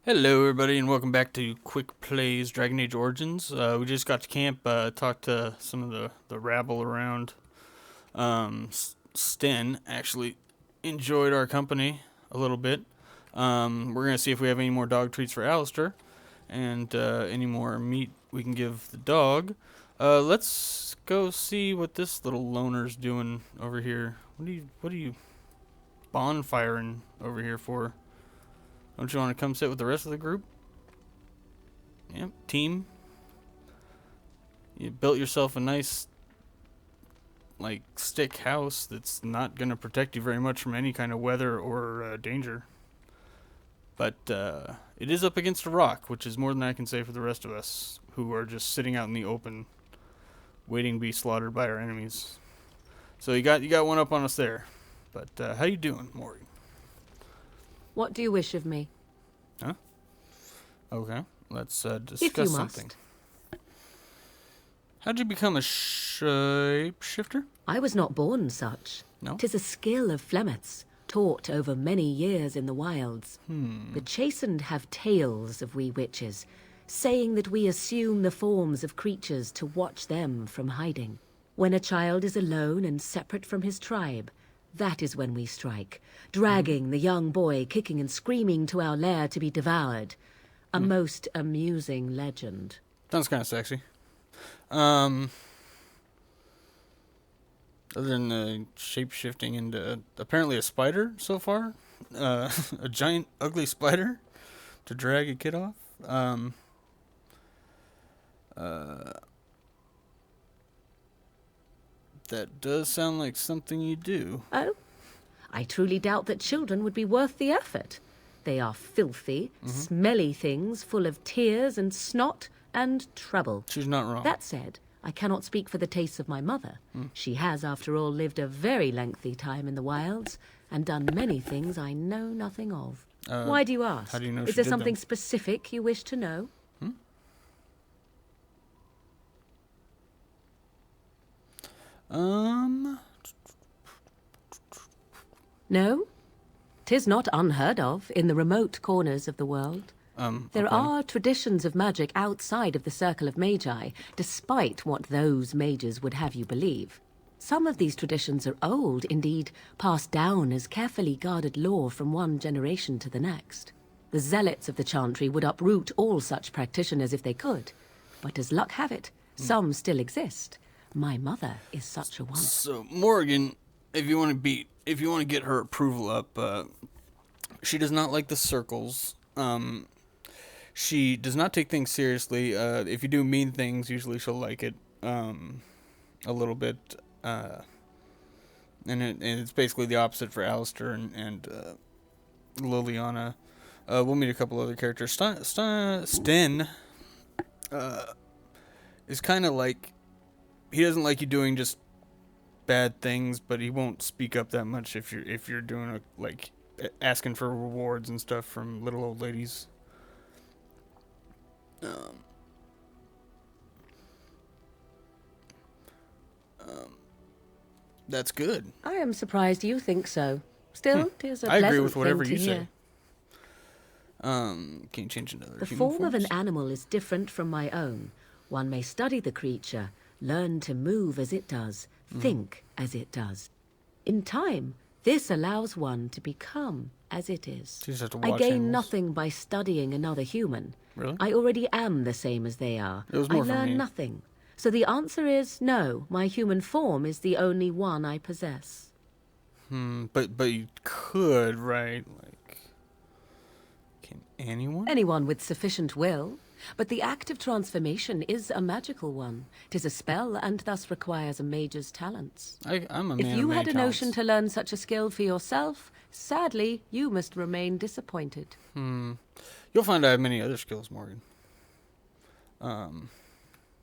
Hello, everybody, and welcome back to Quick Plays Dragon Age Origins. We just got to camp, talked to some of the rabble around. Sten actually enjoyed our company a little bit. We're going to see if we have any more dog treats for Alistair, and any more meat we can give the dog. Let's go see what this little loner's doing over here. What are you bonfiring over here for? Don't you want to come sit with the rest of the group? Yep, team. You built yourself a nice, stick house that's not going to protect you very much from any kind of weather or danger. But it is up against a rock, which is more than I can say for the rest of us, who are just sitting out in the open, waiting to be slaughtered by our enemies. So you got one up on us there. But how you doing, Maury? What do you wish of me? Huh? Okay, let's discuss If you something. must. How'd you become a shapeshifter? I was not born such. No? 'Tis a skill of Flemeth's, taught over many years in the wilds. The chastened have tales of we witches, saying that we assume the forms of creatures to watch them from hiding. When a child is alone and separate from his tribe, that is when we strike, dragging the young boy kicking and screaming to our lair to be devoured. A most amusing legend. Sounds kind of sexy. Other than shape-shifting into apparently a spider so far, a giant ugly spider to drag a kid off. That does sound like something you do. Oh? I truly doubt that children would be worth the effort. They are filthy, smelly things full of tears and snot and trouble. She's not wrong. That said, I cannot speak for the tastes of my mother. She has, after all, lived a very lengthy time in the wilds and done many things I know nothing of. Why do you ask? How do you know Is she there did something them? specific you wish to know? No? 'Tis not unheard of in the remote corners of the world. There okay. are traditions of magic outside of the circle of magi, despite what those mages would have you believe. Some of these traditions are old, indeed, passed down as carefully guarded lore from one generation to the next. The zealots of the chantry would uproot all such practitioners if they could. But as luck have it, some still exist. My mother is such a one. So Morgan, if you want to get her approval up, she does not like the circles. She does not take things seriously. If you do mean things, usually she'll like it a little bit. And it's basically the opposite for Alistair and Liliana. We'll meet a couple other characters. Sten is kind of like, he doesn't like you doing just bad things, but he won't speak up that much if you're doing asking for rewards and stuff from little old ladies. That's good. I am surprised you think so. Still, 'tis a I agree pleasant with whatever thing you to say. hear. Can you change another The human form of an forms? animal is different from my own. One may study the creature, learn to move as it does, think as it does. In time, this allows one to become as it is. You just have to I watch gain animals. nothing by studying another human. Really? I already am the same as they are. It was I more for learn me. nothing. So the answer is no, my human form is the only one I possess. But you could, right? Can anyone? Anyone with sufficient will. But the act of transformation is a magical one. 'Tis a spell and thus requires a mage's talents. I'm a man If you of had many a notion talents. to learn such a skill for yourself, sadly, you must remain disappointed. You'll find I have many other skills, Morgan.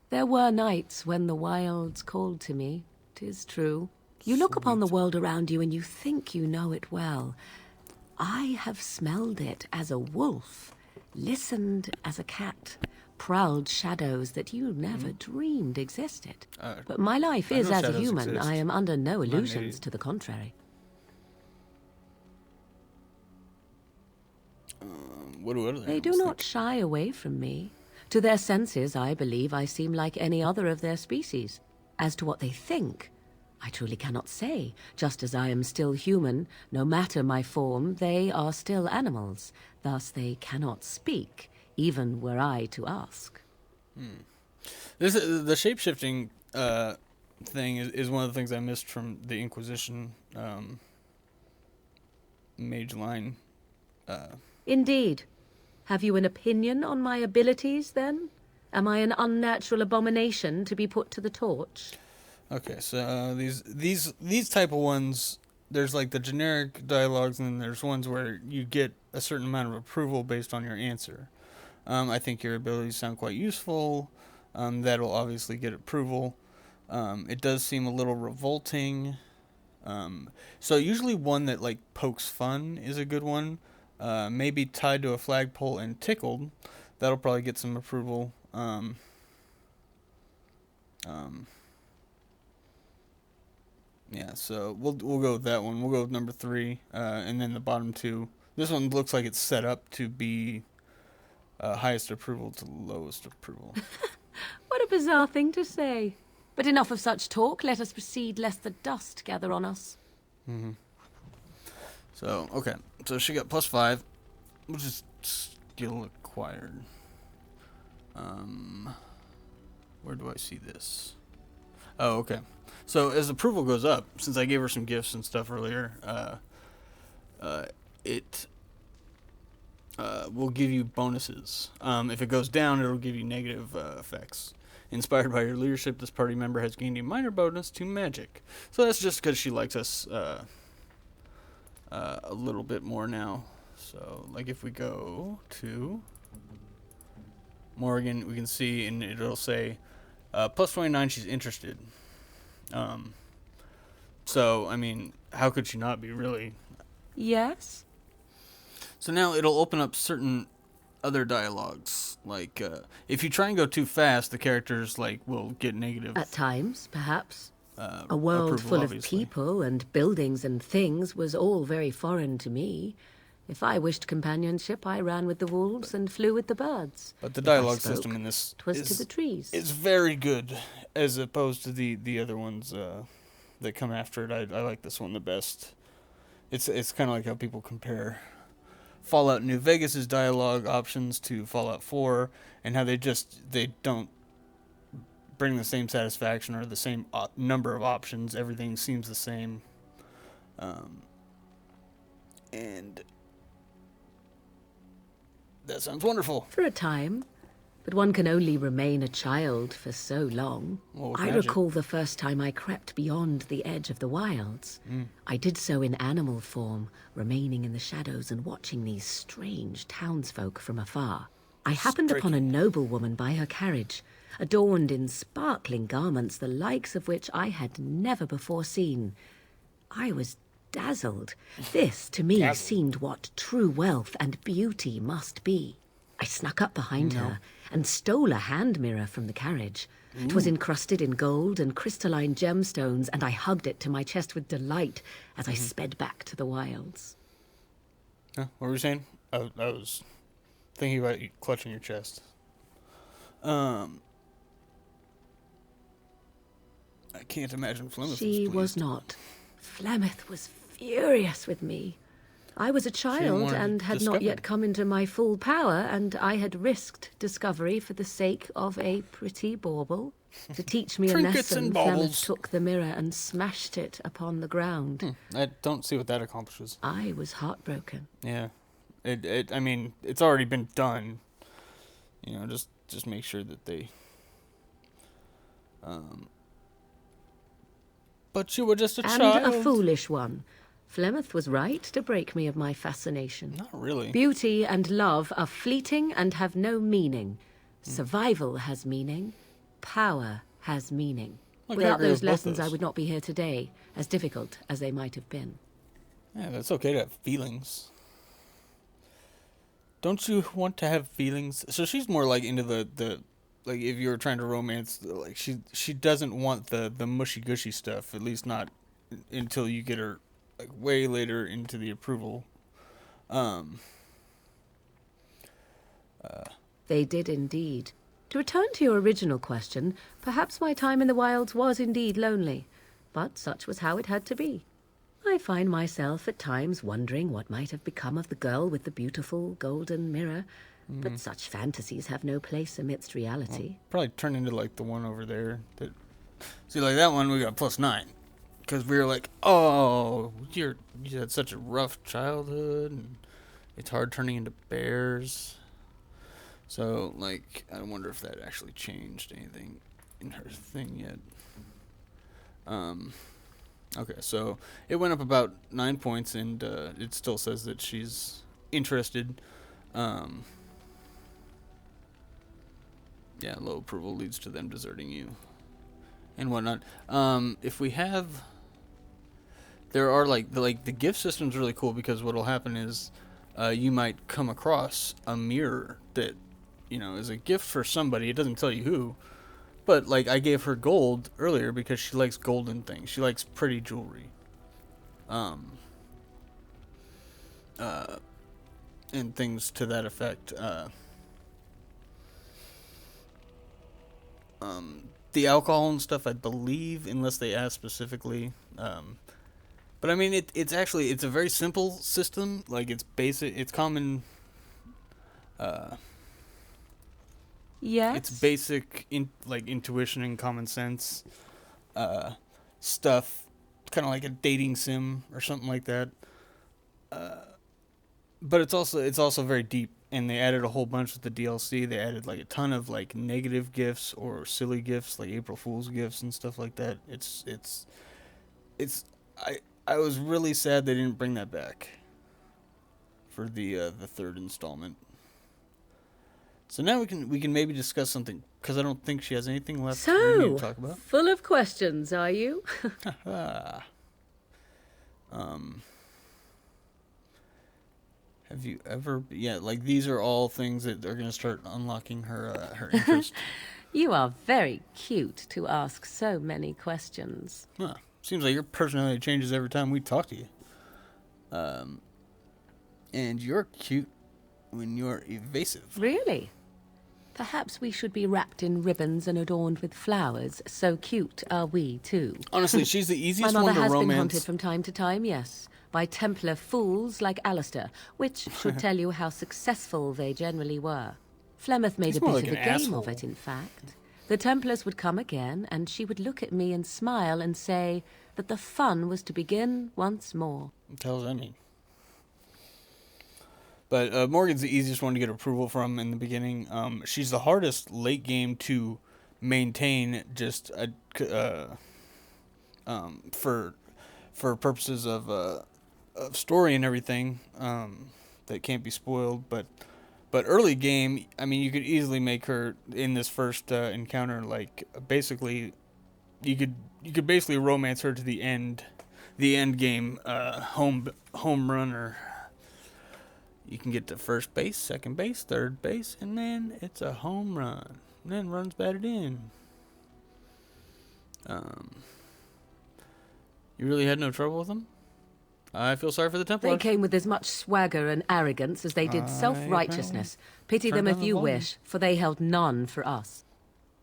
There were nights when the wilds called to me, 'tis true. You look upon the world around you and you think you know it well. I have smelled it as a wolf, listened as a cat, prowled shadows that you never dreamed existed. But my life I is know as a shadows human. exist. I am under no an illusions idiot. to the contrary. What do other They do animals not think? shy away from me. To their senses, I believe I seem like any other of their species. As to what they think, I truly cannot say. Just as I am still human, no matter my form, they are still animals. Thus they cannot speak, even were I to ask. The shape-shifting thing is one of the things I missed from the Inquisition mage line. Indeed. Have you an opinion on my abilities, then? Am I an unnatural abomination to be put to the torch? Okay, so these type of ones, there's like the generic dialogues, and then there's ones where you get a certain amount of approval based on your answer. I think your abilities sound quite useful. That'll obviously get approval. It does seem a little revolting. So usually one that like pokes fun is a good one. Maybe tied to a flagpole and tickled. That'll probably get some approval. Yeah, so we'll go with that one. We'll go with number 3, and then the bottom 2. This one looks like it's set up to be highest approval to lowest approval. What a bizarre thing to say. But enough of such talk. Let us proceed, lest the dust gather on us. So okay, so she got +5, which is skill acquired. Where do I see this? Oh, okay. So as approval goes up, since I gave her some gifts and stuff earlier, it will give you bonuses. If it goes down, it'll give you negative effects. Inspired by your leadership, this party member has gained a minor bonus to magic. So that's just because she likes us a little bit more now. So, like, if we go to Morgan, we can see, and it'll say +29. She's interested. So, I mean, how could she not be, really? Yes? So now it'll open up certain other dialogues. Like, if you try and go too fast, the characters, like, will get negative. At times, perhaps. A A world approval, full obviously. of people and buildings and things was all very foreign to me. If I wished companionship, I ran with the wolves and flew with the birds. But the If I dialogue spoke, system in this 'twas to the trees. is very good, as opposed to the other ones that come after it. I like this one the best. It's kind of like how people compare Fallout New Vegas's dialogue options to Fallout 4, and how they don't bring the same satisfaction or the same number of options. Everything seems the same, and that sounds wonderful. For a time. But one can only remain a child for so long. Well, with I magic. recall the first time I crept beyond the edge of the wilds. I did so in animal form, remaining in the shadows and watching these strange townsfolk from afar. I happened upon a noblewoman by her carriage, adorned in sparkling garments, the likes of which I had never before seen. I was dazzled. This, to me, seemed what true wealth and beauty must be. I snuck up behind her and stole a hand mirror from the carriage. 'Twas encrusted in gold and crystalline gemstones, and I hugged it to my chest with delight as I sped back to the wilds. Huh? What were you saying? I was thinking about you clutching your chest. I can't imagine Flemeth She was was pleased. not. Flemeth was furious with me. I was a child wanted to and had discover. not yet come into my full power, and I had risked discovery for the sake of a pretty bauble. To teach me a Trinkets lesson, and Flemeth baubles. took the mirror and smashed it upon the ground. I don't see what that accomplishes. I was heartbroken. Yeah, I mean, it's already been done. You know, just make sure that they. But you were just a And child. a foolish one. Flemeth was right to break me of my fascination. Not really. Beauty and love are fleeting and have no meaning. Survival has meaning. Power has meaning. Look, I Without agree those with both lessons, I those. would not be here today, as difficult as they might have been. Yeah, that's okay to have feelings. Don't you want to have feelings? So she's more like into the like if you were trying to romance, like she doesn't want the mushy gushy stuff. At least not until you get her like way later into the approval. They did indeed. To return to your original question, perhaps my time in the wilds was indeed lonely, but such was how it had to be. I find myself at times wondering what might have become of the girl with the beautiful golden mirror, but such fantasies have no place amidst reality. Probably turn into like the one over there. See, like that one, we got +9. Because we were like, oh, you had such a rough childhood, and it's hard turning into bears. So, like, I wonder if that actually changed anything in her thing yet. Okay, so it went up about 9 points, and it still says that she's interested. Yeah, low approval leads to them deserting you and whatnot. If we have... There are, the gift system's really cool, because what'll happen is you might come across a mirror that, is a gift for somebody. It doesn't tell you who. But, I gave her gold earlier because she likes golden things. She likes pretty jewelry. And things to that effect. The alcohol and stuff, I believe, unless they ask specifically. But I mean, it's a very simple system. It's basic, it's common. Yes? It's basic, intuition and common sense stuff. Kind of like a dating sim or something like that. But it's also very deep, and they added a whole bunch with the DLC. They added a ton of negative gifts or silly gifts, like April Fool's gifts and stuff like that. I was really sad they didn't bring that back for the third installment. So now we can maybe discuss something, because I don't think she has anything left for me to talk about. Full of questions, are you? Have you ever... Yeah, these are all things that are going to start unlocking her interest. You are very cute to ask so many questions. Huh. Seems like your personality changes every time we talk to you. And you're cute when you're evasive. Really? Perhaps we should be wrapped in ribbons and adorned with flowers. So cute are we, too. Honestly, she's the easiest My one mother to has romance. been haunted from time to time, yes, by Templar fools like Alistair, which should tell you how successful they generally were. Flemeth made He's a more bit like of a an game asshole. of it, in fact. The Templars would come again, and she would look at me and smile and say that the fun was to begin once more. What the hell does that mean? But Morgan's the easiest one to get approval from in the beginning. She's the hardest late game to maintain, just for purposes of story and everything that can't be spoiled. But early game, I mean, you could easily make her in this first encounter. Basically, you could basically romance her to the end game home run, or you can get to first base, second base, third base, and then it's a home run. And then runs batted in. You really had no trouble with them? I feel sorry for the Templars. They came with as much swagger and arrogance as they did self-righteousness. Pity them if you wish, for they held none for us.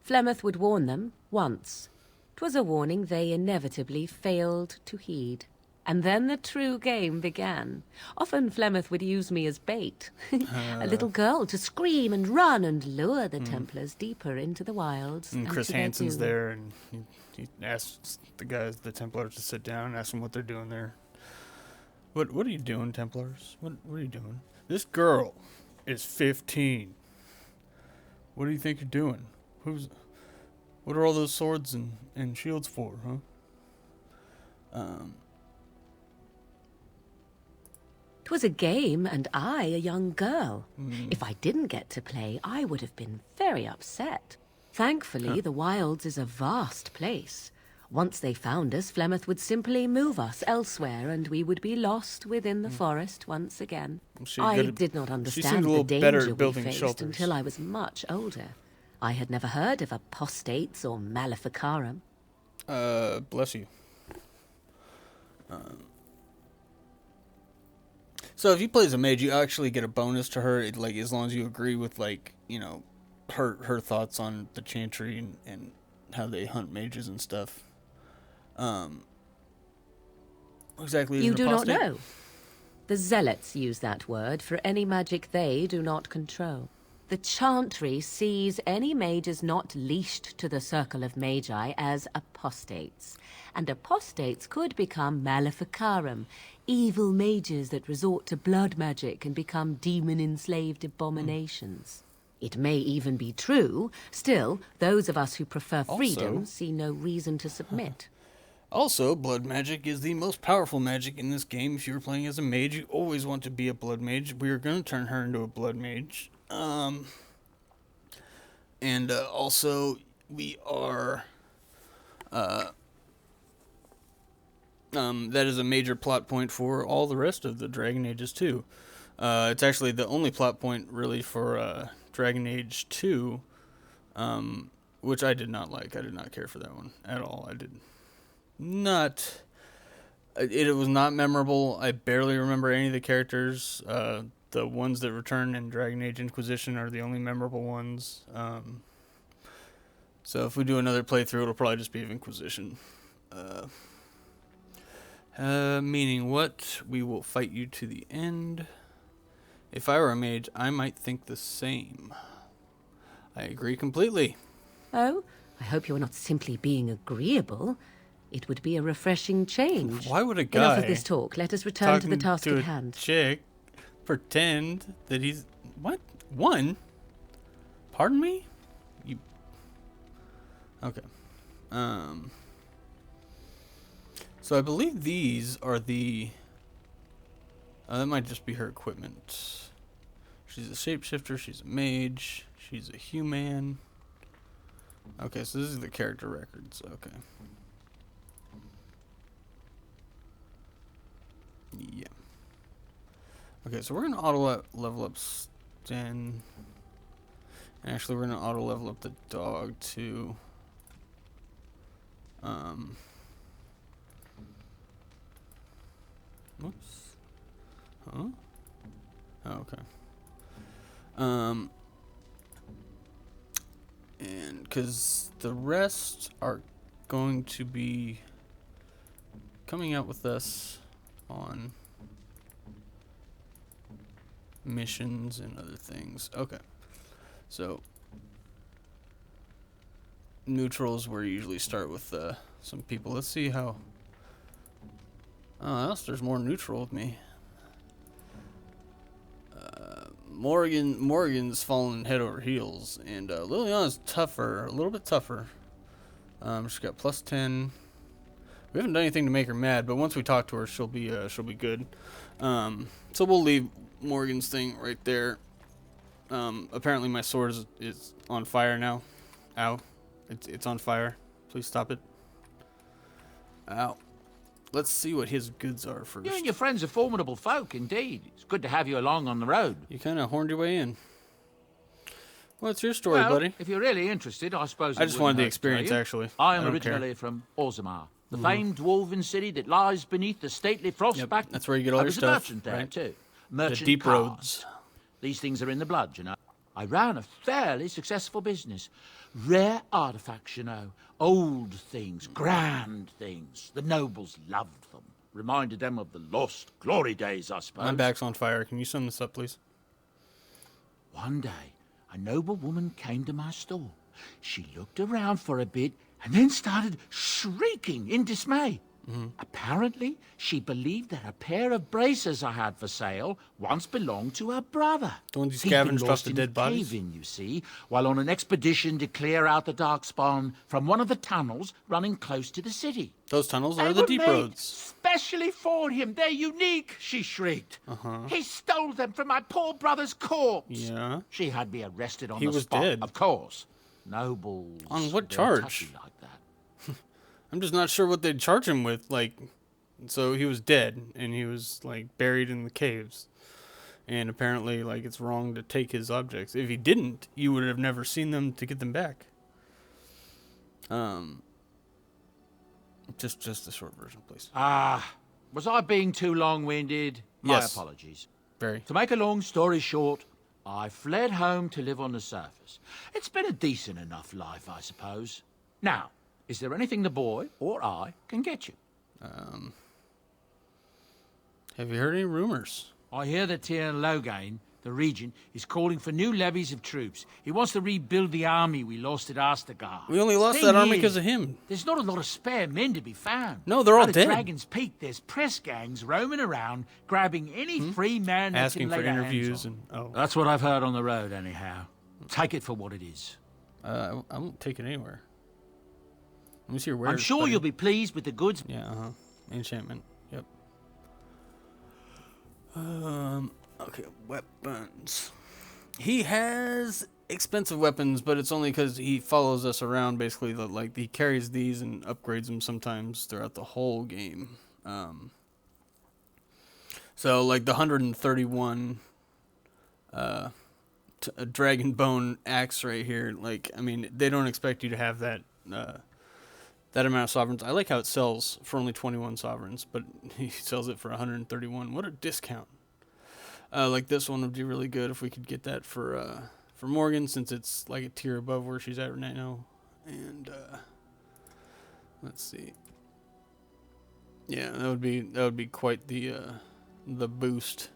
Flemeth would warn them, once. 'Twas a warning they inevitably failed to heed. And then the true game began. Often Flemeth would use me as bait. A little girl to scream and run and lure the Templars deeper into the wilds. And Chris to their Hansen's doom. there, and he asks the Templars, to sit down and ask them what they're doing there. What are you doing, Templars? What are you doing? This girl is 15. What do you think you're doing? What are all those swords and shields for, huh? 'Twas a game, and I a young girl. If I didn't get to play, I would have been very upset. Thankfully, the wilds is a vast place. Once they found us, Flemeth would simply move us elsewhere, and we would be lost within the forest once again. I did not understand the danger we faced until I was much older. I had never heard of apostates or maleficarum. Bless you. So if you play as a mage, you actually get a bonus to her, like as long as you agree with her thoughts on the chantry and how they hunt mages and stuff. Exactly is You an do not apostate? know. The zealots use that word for any magic they do not control. The chantry sees any mages not leashed to the circle of magi as apostates. And apostates could become maleficarum, evil mages that resort to blood magic and become demon-enslaved abominations. It may even be true. Still, those of us who prefer freedom Also- see no reason to submit. Also, blood magic is the most powerful magic in this game. If you're playing as a mage, you always want to be a blood mage. We are going to turn her into a blood mage. And also, we are... that is a major plot point for all the rest of the Dragon Ages too. It's actually the only plot point really for Dragon Age 2, which I did not like. I did not care for that one at all. I did not... It was not memorable. I barely remember any of the characters. The ones that return in Dragon Age Inquisition are the only memorable ones. So if we do another playthrough, it'll probably just be of Inquisition. Meaning what? We will fight you to the end. If I were a mage, I might think the same. I agree completely. Oh, I hope you are not simply being agreeable. It would be a refreshing change. Why would a Enough guy of this talk. Let us return to the task to at a hand. chick pretend that he's... What? One? Pardon me? You... Okay. So I believe these are the... that might just be her equipment. She's a shapeshifter, she's a mage, she's a human. Okay, so this is the character records. Okay. Yeah. Okay, so we're going to auto level up Sten. And actually, we're going to auto level up the dog too. Whoops. Huh? Oh, okay. And because the rest are going to be coming out with us on missions and other things. Okay. So neutrals where you usually start with some people. Let's see how... Oh, there's more neutral with me. Morgan's fallen head over heels, and Liliana's tougher, a little bit tougher. She's got plus 10. We haven't done anything to make her mad, but once we talk to her, she'll be good. So we'll leave Morgan's thing right there. Apparently my sword is on fire now. Ow. It's on fire. Please stop it. Ow. Let's see what his goods are first. You and your friends are formidable folk, indeed. It's good to have you along on the road. You kind of horned your way in. What's your story, buddy? If you're really interested, I suppose I just wanted the experience, actually. I am don't originally care. from Orzammar, the famed dwarven city that lies beneath the stately Frostback. That's where you get all I your was stuff, a merchant there, right? too. Merchant The deep caste. roads. These things are in the blood, you know. I ran a fairly successful business. Rare artifacts, you know. Old things, grand things. The nobles loved them. Reminded them of the lost glory days, I suppose. My back's on fire. Can you sum this up, please? One day, a noble woman came to my store. She looked around for a bit and then started shrieking in dismay. Apparently, she believed that a pair of braces I had for sale once belonged to her brother. The ones you He'd been scavenged off lost the in dead a bodies? cave-in, you see, while on an expedition to clear out the darkspawn from one of the tunnels running close to the city. Those tunnels They are the were deep made roads. specially for him. They're unique, she shrieked. He stole them from my poor brother's corpse. Yeah. She had me arrested on He the was spot, dead. of course. Nobles. On what they're charge? touchy like that. I'm just not sure what they'd charge him with. So he was dead, and he was, buried in the caves. And apparently, it's wrong to take his objects. If he didn't, you would have never seen them to get them back. Just a short version, please. Was I being too long-winded? My Yes. apologies. Very. To make a long story short, I fled home to live on the surface. It's been a decent enough life, I suppose. Now, is there anything the boy or I can get you? Have you heard any rumors? I hear that Tian Logain, the regent, is calling for new levies of troops. He wants to rebuild the army we lost at Astergard. We only lost Thing that army is, because of him. There's not a lot of spare men to be found. No, they're all Out at dead. Dragon's Peak, there's press gangs roaming around, grabbing any free man that Asking can for lay their interviews hands on. and That's what I've heard on the road, anyhow. Take it for what it is. I won't take it anywhere. Let me see your wares. I'm sure buddy. you'll be pleased with the goods. Yeah, enchantment. Yep. Okay, weapons. He has expensive weapons, but it's only because he follows us around. Basically, like he carries these and upgrades them sometimes throughout the whole game. So like the 131 dragon bone axe right here. Like, I mean, they don't expect you to have that that amount of sovereigns. I like how it sells for only 21 sovereigns, but he sells it for 131. What a discount! Like this one would be really good if we could get that for Morgan, since it's like a tier above where she's at right now. And let's see. Yeah, that would be quite the boost.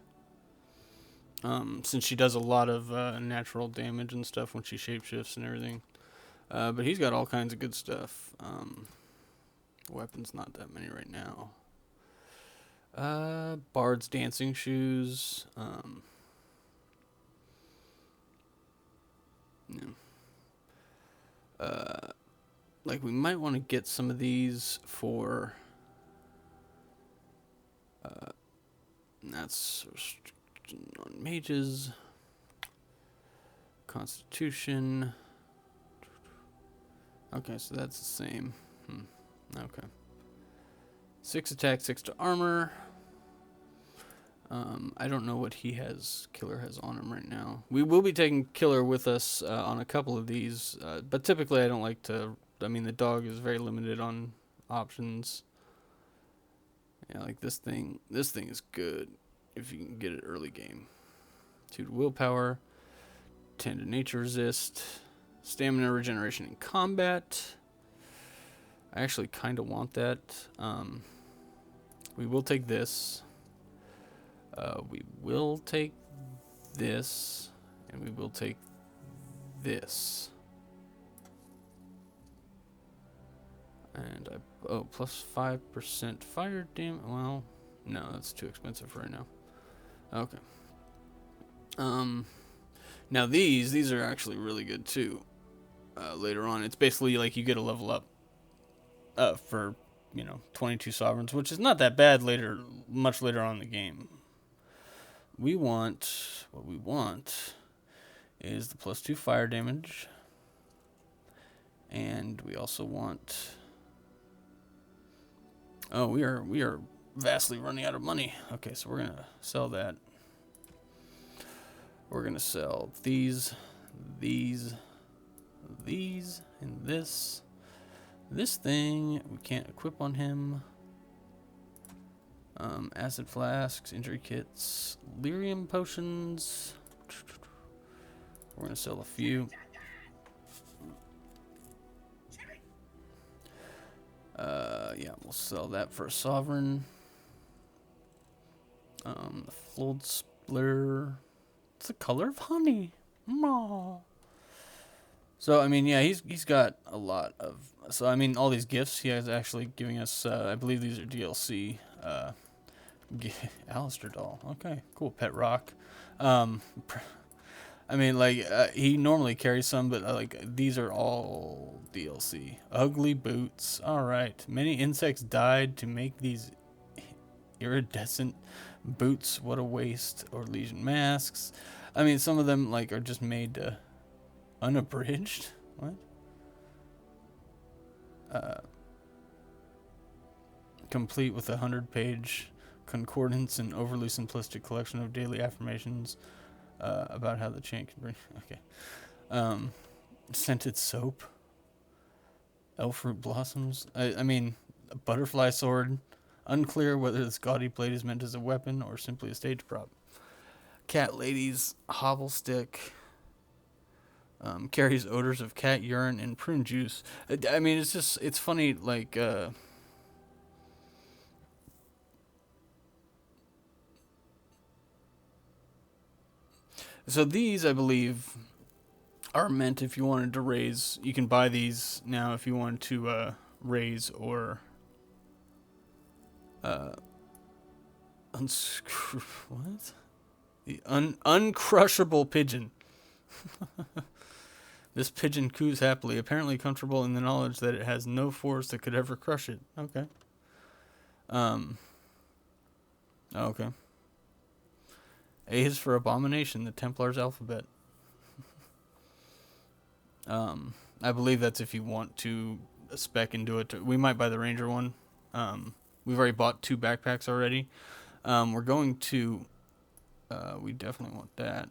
Since she does a lot of natural damage and stuff when she shapeshifts and everything. But he's got all kinds of good stuff. Weapons, not that many right now. Bard's dancing shoes. Like we might want to get some of these for. That's restriction on mages. Constitution. Okay, so that's the same. Okay. 6 attack, 6 to armor. I don't know what Killer has on him right now. We will be taking Killer with us on a couple of these, but typically I don't like to. I mean, the dog is very limited on options. Yeah, like this thing. This thing is good if you can get it early game. 2 to willpower, 10 to nature resist, stamina regeneration in combat. I actually kind of want that. We will take this. We will take this, and we will take this. And plus 5% fire damage. Well, no, that's too expensive right now. Okay. Now these are actually really good too. Later on, it's basically like you get a level up. For 22 sovereigns, which is not that bad much later on in the game. What we want is the plus 2 fire damage, and we also want. Oh, we are vastly running out of money. Okay, so we're gonna sell that. We're gonna sell these, and this. This thing we can't equip on him. Acid flasks, injury kits, lyrium potions. We're gonna sell a few. Yeah, we'll sell that for a sovereign. The flood splitter. It's the color of honey. Aww. So I mean, yeah, he's got a lot of. So I mean, all these gifts he is actually giving us. I believe these are DLC. Alistair doll. Okay, cool. Pet rock. I mean, like he normally carries some, but like these are all DLC. Ugly boots. All right. Many insects died to make these iridescent boots. What a waste. Or Legion masks. I mean, some of them like are just made to. Unabridged? What? Complete with 100-page concordance and overly simplistic collection of daily affirmations about how the chant can bring. Okay. Scented soap. Elf fruit blossoms. I mean, a butterfly sword. Unclear whether this gaudy blade is meant as a weapon or simply a stage prop. Cat lady's hobble stick. Carries odors of cat urine and prune juice. I mean, it's funny, like, so these, I believe, are meant if you wanted to raise, you can buy these now if you wanted to, raise or, what? The uncrushable pigeon. This pigeon coos happily, apparently comfortable in the knowledge that it has no force that could ever crush it. Okay. Okay. A is for abomination, the Templar's alphabet. I believe that's if you want to spec into it. We might buy the Ranger one. We've already bought 2 backpacks already. We're going to... we definitely want that.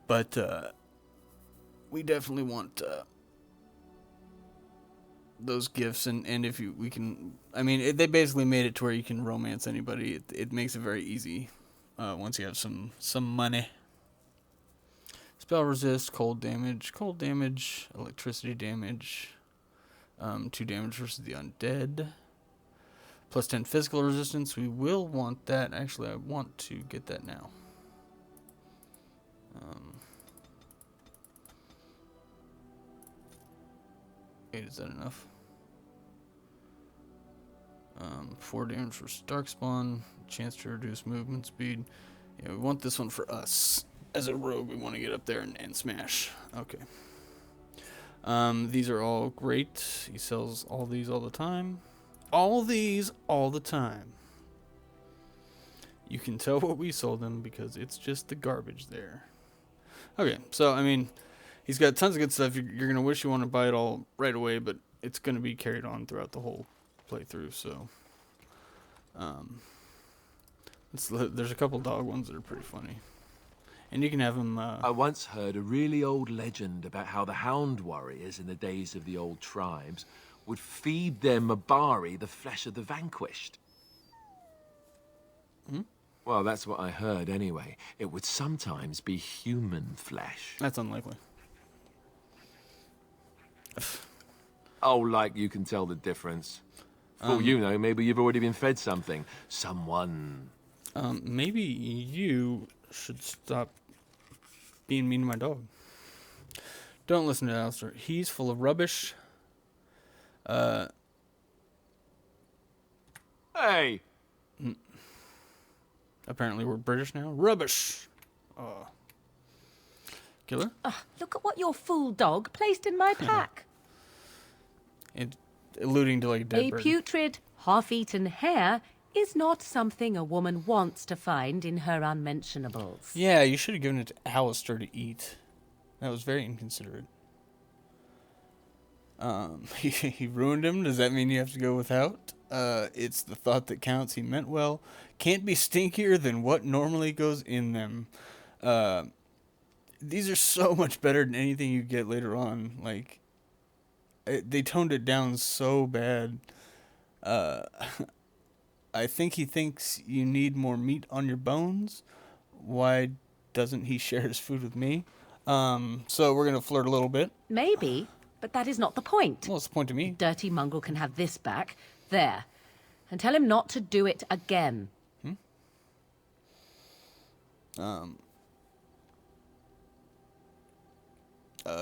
But we definitely want those gifts, and if we can, I mean, they basically made it to where you can romance anybody. It makes it very easy once you have some money. Spell resist, cold damage, electricity damage, 2 damage versus the undead. Plus 10 physical resistance. We will want that. Actually, I want to get that now. Is that enough? 4 damage for Darkspawn. Chance to reduce movement speed. Yeah, we want this one for us. As a rogue, we want to get up there and smash. Okay. These are all great. He sells all these all the time. All these all the time. You can tell what we sold him because it's just the garbage there. Okay, so, I mean... He's got tons of good stuff. You're going to wish you want to buy it all right away, but it's going to be carried on throughout the whole playthrough, so... there's a couple dog ones that are pretty funny. And you can have them... I once heard a really old legend about how the hound warriors in the days of the old tribes would feed their Mabari the flesh of the vanquished. Well, that's what I heard anyway. It would sometimes be human flesh. That's unlikely. Oh, like you can tell the difference. For all you know, maybe you've already been fed something. Someone. Maybe you should stop being mean to my dog. Don't listen to Alistair. He's full of rubbish. Hey! Apparently we're British now. Rubbish! Killer? Look at what your fool dog placed in my pack. Alluding to like a dead A bird. putrid, half-eaten hare is not something a woman wants to find in her unmentionables. Yeah, you should have given it to Alistair to eat. That was very inconsiderate. He ruined him. Does that mean you have to go without? It's the thought that counts. He meant well. Can't be stinkier than what normally goes in them. These are so much better than anything you get later on. Like, they toned it down so bad. I think he thinks you need more meat on your bones. Why doesn't he share his food with me? So we're going to flirt a little bit. Maybe, but that is not the point. Well, it's the point to me. Dirty mongrel can have this back. There. And tell him not to do it again.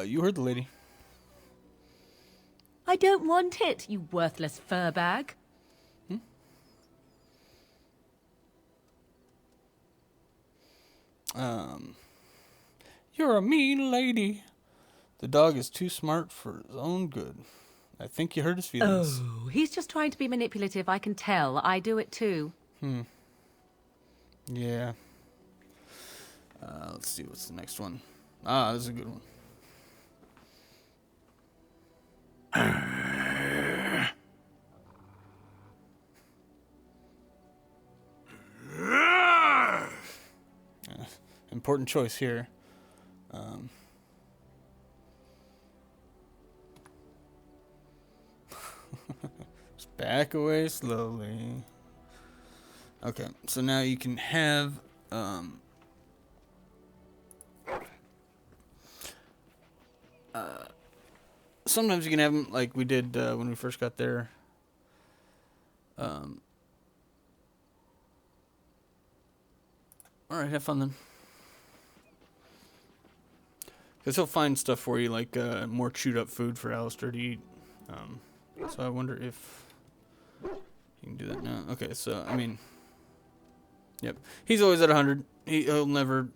You heard the lady. I don't want it, you worthless fur bag. You're a mean lady. The dog is too smart for his own good. I think you hurt his feelings. Oh, he's just trying to be manipulative, I can tell. I do it too. Yeah. Let's see, what's the next one? This is a good one. Important choice here. Just back away slowly. Okay, so now you can have sometimes you can have them like we did when we first got there. All right, have fun then. Because he'll find stuff for you, like more chewed up food for Alistair to eat. So I wonder if you can do that now. Okay, so, I mean, yep. He's always at 100. He'll never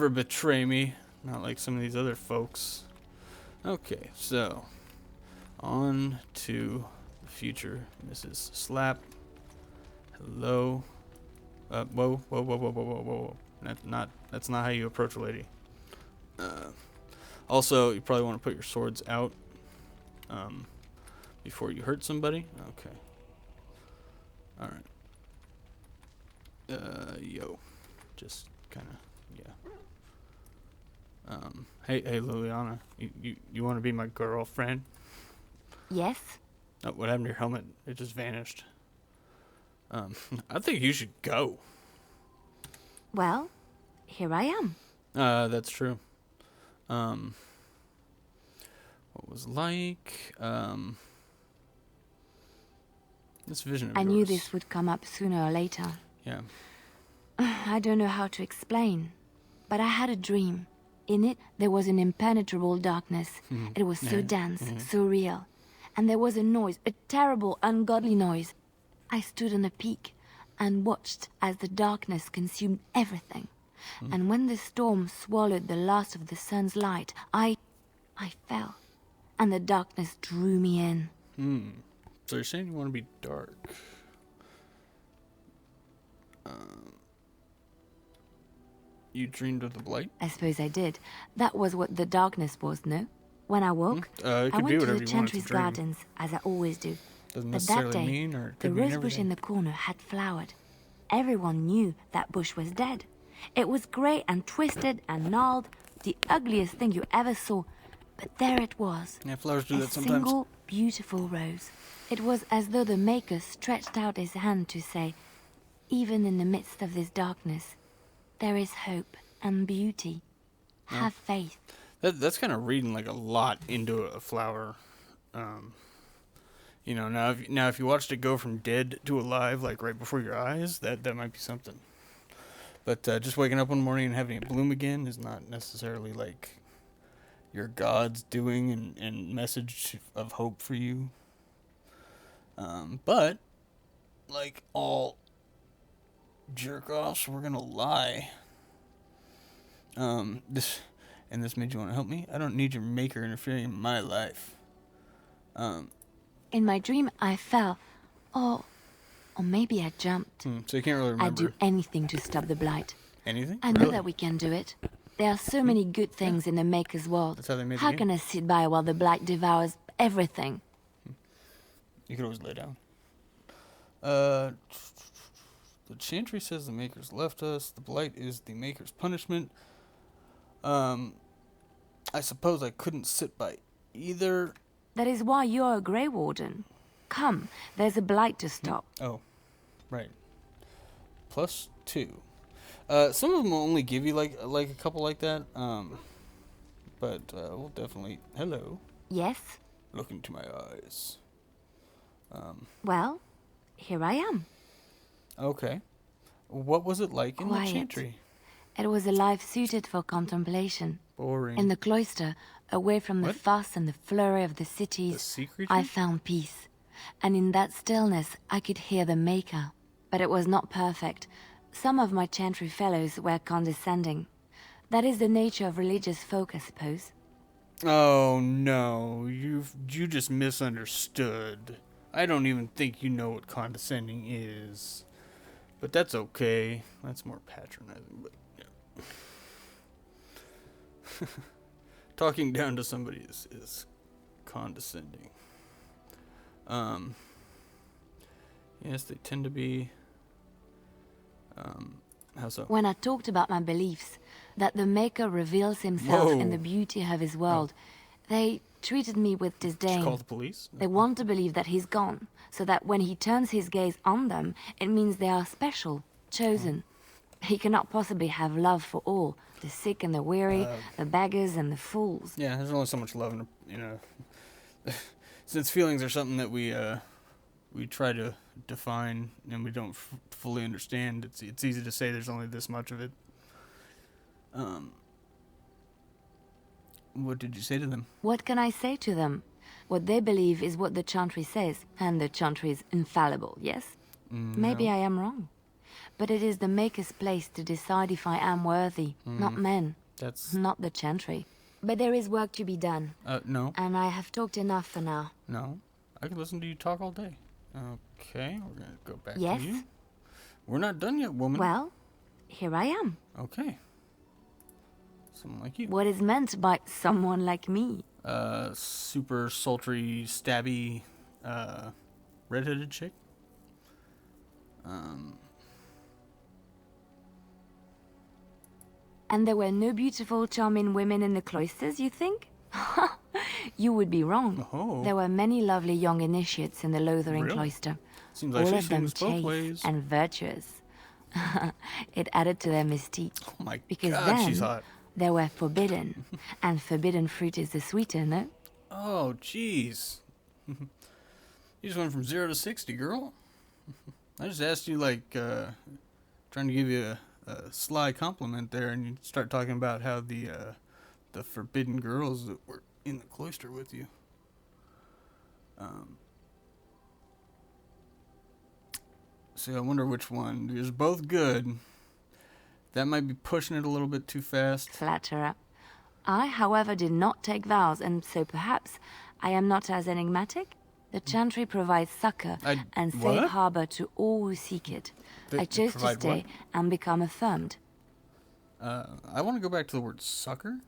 betray me. Not like some of these other folks. Okay, so, on to the future. Mrs. Slap. Hello. Whoa. That's not how you approach a lady. Also, you probably want to put your swords out before you hurt somebody. Okay. All right. Yo, just kind of yeah. Hey, Liliana, you want to be my girlfriend? Yes? Oh, what happened to your helmet? It just vanished. I think you should go. Well, here I am. That's true. What was like, this vision of I knew yours. this would come up sooner or later. Yeah. I don't know how to explain, but I had a dream. In it, there was an impenetrable darkness. It was so dense, so real. And there was a noise, a terrible, ungodly noise. I stood on a peak and watched as the darkness consumed everything. And when the storm swallowed the last of the sun's light, I fell. And the darkness drew me in. So you're saying you want to be dark. You dreamed of the blight? I suppose I did. That was what the darkness was, no? When I woke, It I could be went to whatever the you want it to Chantry's dream. gardens, as I always do. Doesn't But necessarily that day, mean, or it the could mean rose bush in everything. the corner had flowered. Everyone knew that bush was dead. It was grey and twisted and gnarled, the ugliest thing you ever saw. But there it was, Yeah, flowers do a that sometimes. single beautiful rose. It was as though the Maker stretched out his hand to say, even in the midst of this darkness, there is hope and beauty. Have faith. That's kind of reading like a lot into a flower. You know, now if you watched it go from dead to alive, like right before your eyes, that might be something. But just waking up one morning and having it bloom again is not necessarily like your God's doing and message of hope for you. But like all jerk offs, we're gonna lie. This made you want to help me? I don't need your maker interfering in my life. In my dream, I fell. Or maybe I jumped. So you can't really remember I'd do anything to stop the blight. anything? I know Really? that we can do it. There are so many good things in the Maker's world. That's how they made the How game. can I sit by while the blight devours everything? You could always lay down. The Chantry says the Maker's left us. The Blight is the Maker's punishment. I suppose I couldn't sit by either. That is why you're a Grey Warden. Come, there's a blight to stop. Oh, right. +2. Some of them will only give you like a couple like that. But we'll definitely. Hello. Yes? Look into my eyes. Well, here I am. Okay. What was it like in Quiet. the Chantry? It was a life suited for contemplation. Boring. In the cloister, away from the What? fuss and the flurry of the The cities, sea creature? I found peace. And in that stillness, I could hear the Maker. But it was not perfect. Some of my Chantry fellows were condescending. That is the nature of religious folk, I suppose. Oh no, you just misunderstood. I don't even think you know what condescending is. But that's okay. That's more patronizing, but yeah. Talking down to somebody is condescending. Yes, they tend to be how so? When I talked about my beliefs, that the Maker reveals himself in Whoa. the beauty of his world, They treated me with Should disdain. call the police. They want to believe that he's gone, so that when he turns his gaze on them, it means they are special, chosen. He cannot possibly have love for all, the sick and the weary, the beggars and the fools. Yeah, there's only so much love in, since feelings are something that we try to define and we don't fully understand. It's easy to say there's only this much of it. What did you say to them? What can I say to them? What they believe is what the Chantry says, and the Chantry is infallible, yes? Maybe I am wrong. But it is the Maker's place to decide if I am worthy, not men, That's not the Chantry. But there is work to be done, no, and I have talked enough for now. no. I could listen to you talk all day. Okay, we're gonna go back Yes? to you. We're not done yet, woman. Well, here I am. Okay. Someone like you. What is meant by someone like me? Super sultry, stabby, redheaded chick. And there were no beautiful, charming women in the cloisters, you think? You would be wrong. Oh. There were many lovely young initiates in the Lothering Really? cloister. Seems like All she of them sings both chaste ways. and virtuous. It added to their mystique. Oh my Because God, then she's hot. they were forbidden. And forbidden fruit is the sweeter, no? Oh, jeez. You just went from 0 to 60, girl. I just asked you, trying to give you a sly compliment there, and you start talking about how the forbidden girls that were in the cloister with you. See, I wonder which one. There's both good. That might be pushing it a little bit too fast. Flatterer. I, however, did not take vows, and so perhaps I am not as enigmatic. The Chantry provides succor and safe what? harbor to all who seek it. I chose to provide stay what? and become affirmed. I want to go back to the word sucker.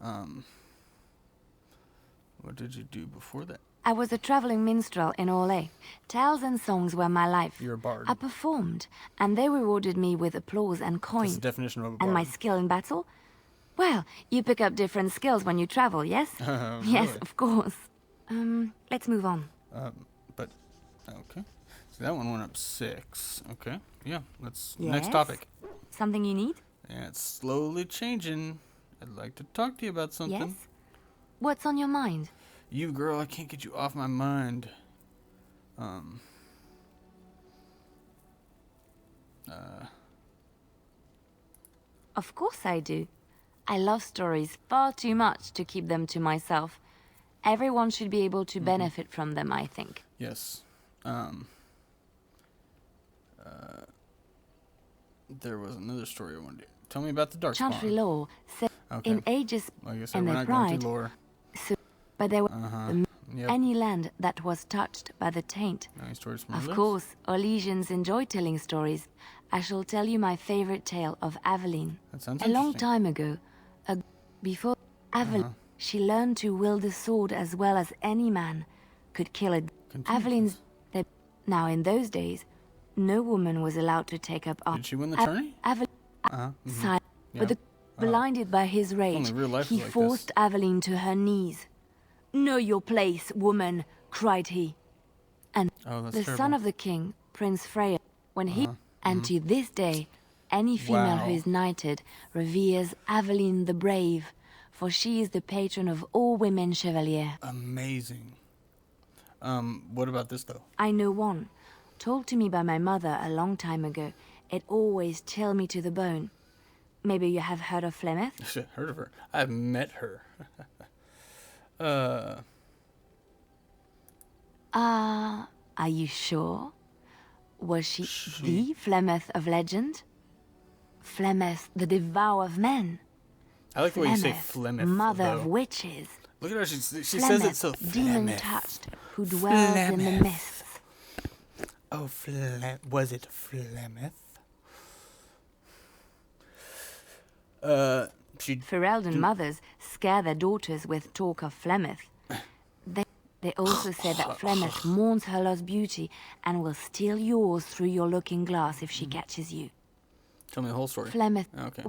What did you do before that? I was a traveling minstrel in Orlais. Tales and songs were my life. You're a bard. I performed, and they rewarded me with applause and That's coin. the definition of a bard. And my skill in battle? Well, you pick up different skills when you travel, yes? Yes, Really? of course. Let's move on. But okay. So that one went up 6. Okay. Yeah. Next Yes? topic. Something you need? Yeah, it's slowly changing. I'd like to talk to you about something. Yes? What's on your mind? You girl, I can't get you off my mind. Of course I do. I love stories far too much to keep them to myself. Everyone should be able to benefit from them, I think. Yes. There was another story I wanted to tell me about the dark Chantry spawn. law said Okay. in ages Like I said, and we're their not going pride, through lore. so, but there were Yep. any land that was touched by the taint. Any stories from Of your course, Orlesians enjoy telling stories. I shall tell you my favorite tale of Aveline. That sounds A long interesting. time ago, before Aveline, she learned to wield the sword as well as any man could kill it. Continue, Aveline's. Now, in those days, no woman was allowed to take up arms. Did she win the tourney? Aveline sighed, Yeah. but blinded by his rage, Only real life he is like forced this. Aveline to her knees. "Know your place, woman," cried he. And Oh, that's the terrible. son of the king, Prince Freya, when he and to this day, any female Wow. who is knighted reveres Aveline the Brave, for she is the patron of all women chevalier. Amazing. What about this though? I know one, told to me by my mother a long time ago. It always chilled me to the bone. Maybe you have heard of Flemeth? Shit, heard of her. I've met her. Are you sure? Was she the Flemeth of legend? Flemeth, the devourer of men. I like the way you say Flemeth. mother though. of witches. Look at her. She says it so demon Flemeth. touched, who dwells in the Flemeth. mists. Oh, was it Flemeth? Ferelden mothers scare their daughters with talk of Flemeth. They also say that Flemeth mourns her lost beauty and will steal yours through your looking glass if she catches you. Tell me the whole story. Flemeth. Okay.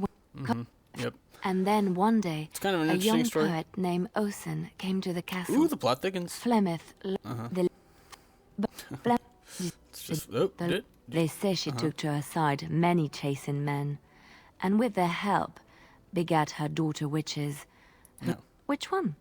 Yep. And then one day, It's kind of an a interesting young story. poet named Osen came to the castle. Ooh, the plot thickens. Flemeth, the It's just, oh, they say she took to her side many chastened men, and with their help begat her daughter witches. No. Which one?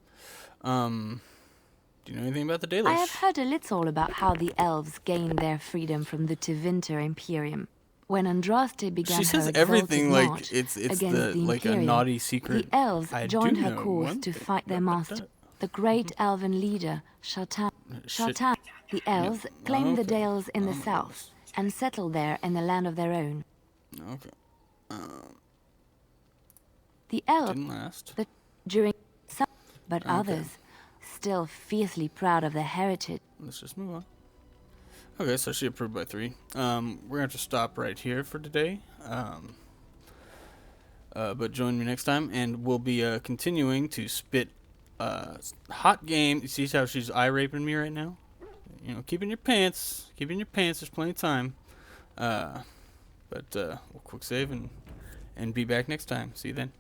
Do you know anything about the Dalish? I have heard a little about how the elves gained their freedom from the Tevinter Imperium. When Andraste began She says her everything exalted like march it's against the like a Imperium, naughty secret. the elves I joined do her know cause one to thing fight their about master, that. the great elven leader, Shatan. Shit. Shatan. The elves claimed the Okay. Dales in the south and settled there in the land of their own. Okay. The elves, Didn't last. during some, but Okay. others, still fiercely proud of their heritage. Let's just move on. Okay, so she approved by 3. We're gonna have to stop right here for today. But join me next time, and we'll be continuing to spit hot game. You see how she's eye raping me right now? You know, keep in your pants. Keep in your pants. There's plenty of time. But we'll quick save and be back next time. See you then.